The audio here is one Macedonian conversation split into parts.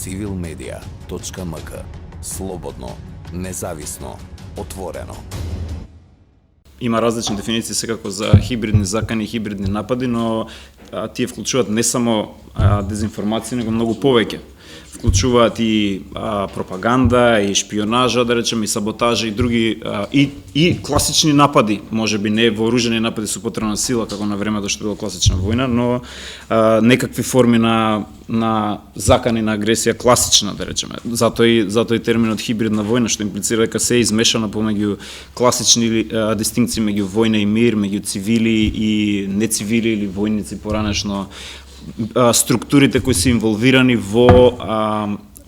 civilmedia.mk. Слободно, независно, отворено. Има различни дефиниции секако за хибридни закани и хибридни напади, но тие вклучуваат не само дезинформација, него многу повеќе. Вклучуваат и пропаганда, и шпионажа, да речеме, и саботажа, и други, и класични напади, може би не вооружени напади со употреба на сила, како на времето што била класична војна, но некакви форми на закани на агресија класична, да речеме. Затоа и терминот хибридна војна, што имплицира дека се е измешано помеѓу класични дистинкции меѓу војна и мир, меѓу цивили и нецивили или војници поранешно, структурите кои се инволвирани во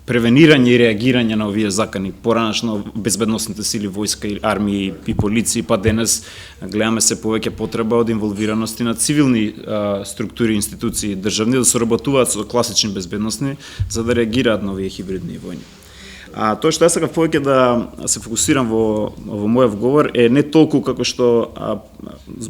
превенирање и реагирање на овие закани, поранешно безбедносните сили, војска и армии и полиции, па денес гледаме се повеќе потреба од инволвираност на цивилни структури, институции државни да соработуваат со класични безбедносни за да реагираат на овие хибридни војни. Тоа што јас сакав повеќе да се фокусирам во мојот говор е не толку како што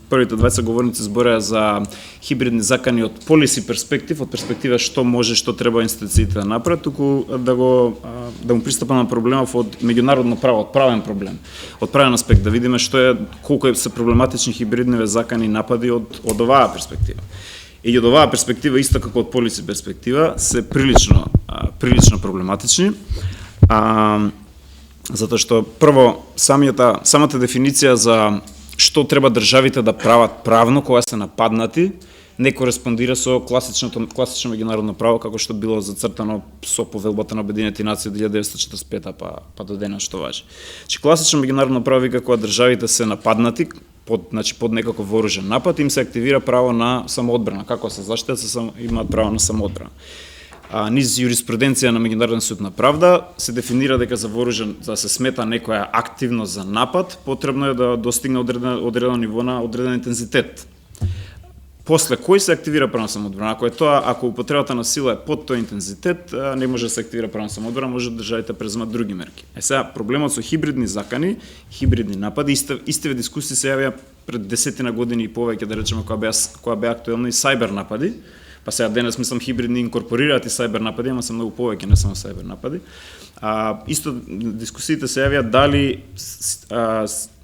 првите двајца говорници збореа за хибридни закани од полиси перспектив, од перспектива што може, што треба институциите да направат, туку да му пристапам на проблемов од меѓународно право, од правен проблем, од правен аспект, да видиме што е, колку се проблематични хибридни закани и напади од оваа перспектива. И од оваа перспектива, исто како од полиси перспектива, се прилично проблематични. Затоа што прво самата дефиниција за што треба државите да прават правно кога се нападнати не кореспондира со класично меѓународно право како што било зацртано со повелбата на Обединетите нации од 1945 па до денес што важи. Значи класично меѓународно право вика кога државите се нападнати под некаков вооружен напад им се активира право на самоодбрана, како се заштитат имаат право на самоодбрана. Низ юриспруденција на Меѓународен суд на правда се дефинира дека за вооружен да се смета некоја активност за напад, потребно е да достигне одредено ниво на одреден интензитет. После кој се активира право на самоодбрана? Ако употребата на сила е под тој интензитет, не може да се активира право на самоодбрана, може државите преземат други мерки. Сега проблемот со хибридни закани, хибридни напади, истиве дискусии се јавија пред 10 години и повеќе, да речеме, кога беа актуелни сајбер напади. Па сега денес мислам хибридни инкорпорираат и сајбер напади, ама се многу повеќе, не само сајбер напади. Исто дискусиите се јавија дали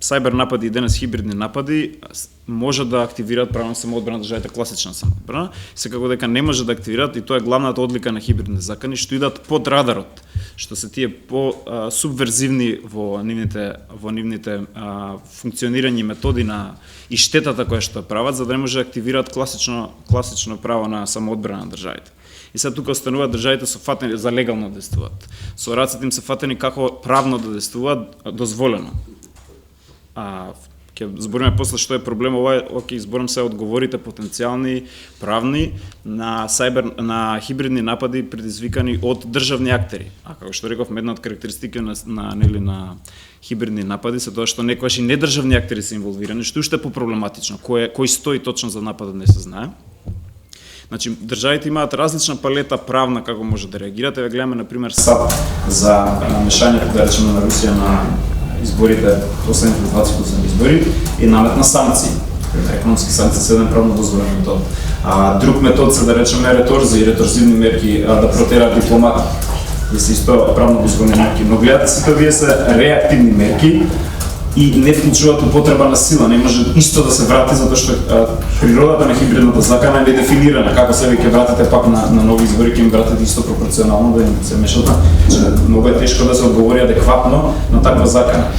сајбер напади и денес хибридни напади може да активираат право на самоодбрана државите класична самоодбрана, секако дека не може да активираат и тоа е главната одлика на хибридни закани што идат под радарот, што се тие по субверзивни во нивните функционирање методи на и штетата која што прават за да не може да активираат класично право на самоодбрана на државите. И сега тука остануваат државите со фатени за легално да действуваат. Со рацете им се фатени како правно да действуваат дозволено. Ќе збориме после што е проблем ова, зборам се одговорите потенцијални правни на хибридни напади предизвикани од државни актери. Како што рековме, една од карактеристики на хибридни напади се тоа што некогаш и недржавни актери се инволвирани, што уште е попроблематично. Кој стои точно за нападот не се знае. Значи, државите имаат различна палета правна како може да реагираат. Еве гледаме на пример САД за мешањето, да речеме, на Русија на изборите, последните 20 избори и наметна санкции. Економски санкции се еден правно дозволен метод. Друг метод се да речеме реторзи и реторзивни мерки да протераат дипломати. И се исто правно дозволени мерки. Но гледате сите овие се реактивни мерки и не вклучуваат употреба на сила, не може исто да се врати затоа што природата на хибридната закана е дефинирана, како се ќе вратите пак на нови избори, ќе им вратите исто пропорционално да им се мешат. Многу е тешко да се одговори адекватно на таква закана.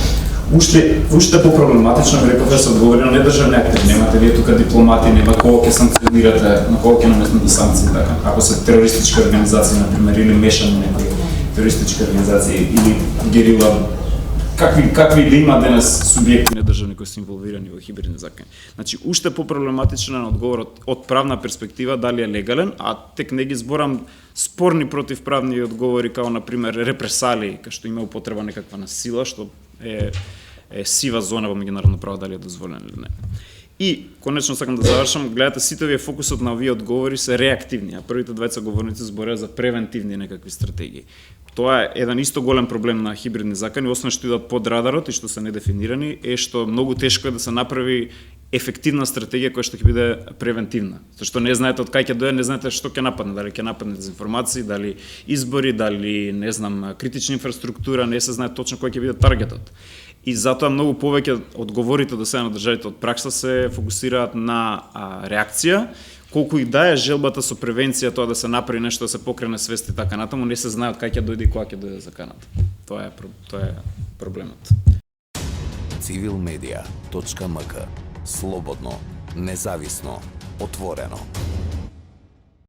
Уште по-проблематично би реков да се одговори на недржавни актери. Немате вие тука дипломати, нема кога ќе санкционирате, на кога ќе наметнете санкции, така. Ако се терористички организации, например, или мешани некои терористички организации или герила, какви да има денес субјекти недржавни кои се инволвирани во хибридни закани. Значи, уште по-проблематичен е одговорот од правна перспектива дали е легален, а тек не ги зборам спорни противправни одговори, као, например, репресалии, кај што има употреба некаква на сила, што е сива зона во меѓународно право, дали е дозволено или не. И, конечно сакам да завршам, гледате, сите овие фокусот на овие одговори се реактивни, а првите двајца говорници збореа за превентивни некакви стратегии. Тоа е еден исто голем проблем на хибридни закани, освен што идат под радарот и што се недефинирани, е што многу тешко е да се направи ефективна стратегија која што ќе биде превентивна. Зашто не знаете од кај ќе дое, не знаете што ќе нападне, дали ќе нападне дезинформации, дали избори, дали не знам критична инфраструктура, не се знае точно кој ќе биде таргетот. И затоа многу повеќе одговорите до сега на државите од пракса се фокусираат на реакција, колку и да е желбата со превенција, тоа да се направи нешто, да се покрене свест и така натаму, не се знае од кај ќе дојде и кога ќе дојде заканата. Тоа е проблемот. civilmedia.mk. Слободно, независно, отворено.